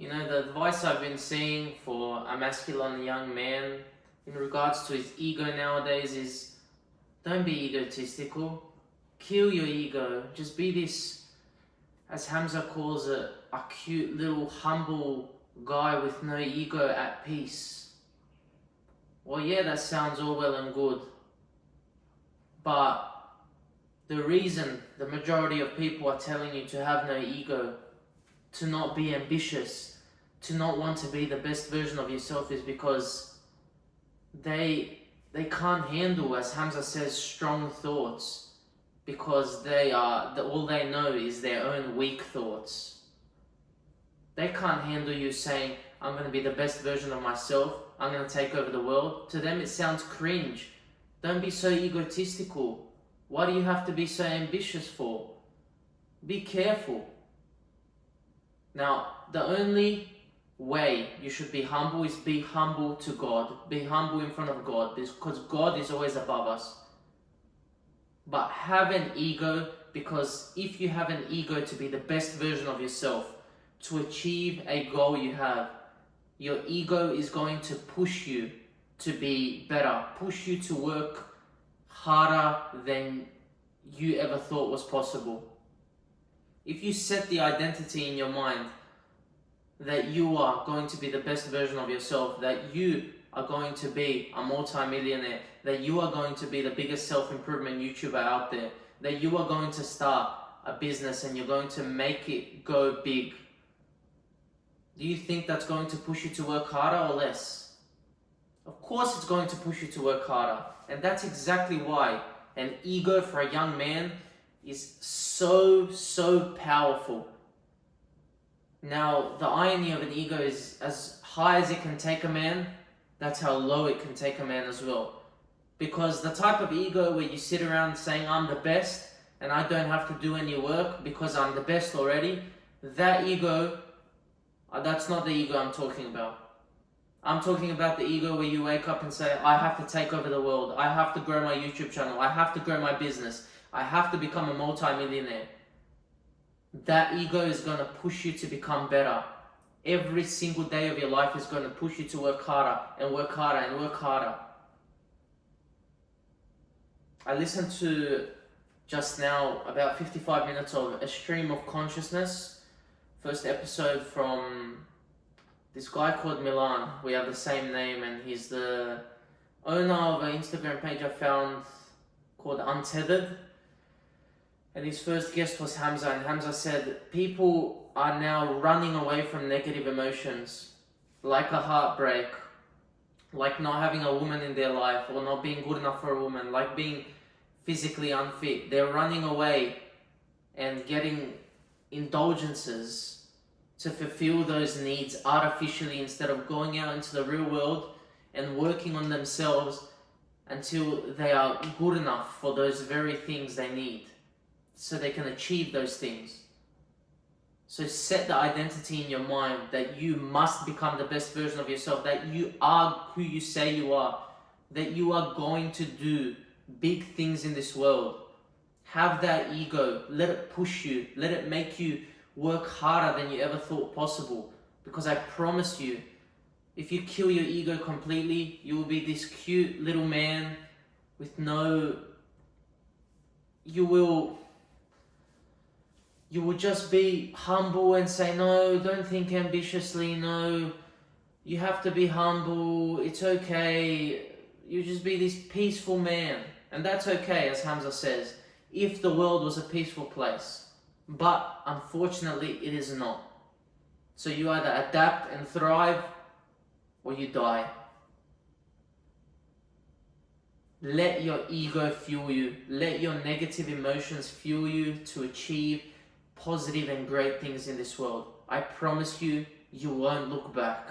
The advice I've been seeing for a masculine young man in regards to his ego nowadays is don't be egotistical. Kill your ego. Just be this, as Hamza calls it, a cute little humble guy with no ego at peace. Well, yeah, that sounds all well and good. But the reason the majority of people are telling you to have no ego, to not be ambitious, to not want to be the best version of yourself is because they can't handle, as Hamza says, strong thoughts, because all they know is their own weak thoughts. They can't handle you saying, I'm going to be the best version of myself, I'm going to take over the world. To them it sounds cringe. Don't be so egotistical. Why do you have to be so ambitious for? Be careful. Now, the only way you should be humble is be humble to God. Be humble in front of God, because God is always above us. But have an ego, because if you have an ego to be the best version of yourself, to achieve a goal you have, your ego is going to push you to be better, push you to work harder than you ever thought was possible. If you set the identity in your mind that you are going to be the best version of yourself, that you are going to be a multi-millionaire, that you are going to be the biggest self-improvement YouTuber out there, that you are going to start a business and you're going to make it go big, do you think that's going to push you to work harder or less? Of course it's going to push you to work harder. And that's exactly why an ego for a young man is so powerful. Now, the irony of an ego is as high as it can take a man, that's how low it can take a man as well. Because the type of ego where you sit around saying, I'm the best and I don't have to do any work because I'm the best already, that ego, that's not the ego I'm talking about. I'm talking about the ego where you wake up and say, I have to take over the world, I have to grow my YouTube channel, I have to grow my business, I have to become a multi-millionaire. That ego is going to push you to become better. Every single day of your life is going to push you to work harder and work harder and work harder. I listened to just now about 55 minutes of A Stream of Consciousness, first episode from this guy called Milan. We have the same name, and he's the owner of an Instagram page I found called Untethered. And his first guest was Hamza, and Hamza said people are now running away from negative emotions, like a heartbreak, like not having a woman in their life, or not being good enough for a woman, like being physically unfit. They're running away and getting indulgences to fulfill those needs artificially instead of going out into the real world and working on themselves until they are good enough for those very things they need, so they can achieve those things. So set the identity in your mind that you must become the best version of yourself, that you are who you say you are, that you are going to do big things in this world. Have that ego, let it push you, let it make you work harder than you ever thought possible. Because I promise you, if you kill your ego completely, you will be this cute little man with you will just be humble and say, no, don't think ambitiously, no, you have to be humble, it's okay. You just be this peaceful man. And that's okay, as Hamza says, if the world was a peaceful place. But unfortunately, it is not. So you either adapt and thrive, or you die. Let your ego fuel you. Let your negative emotions fuel you to achieve positive and great things in this world. I promise you, you won't look back.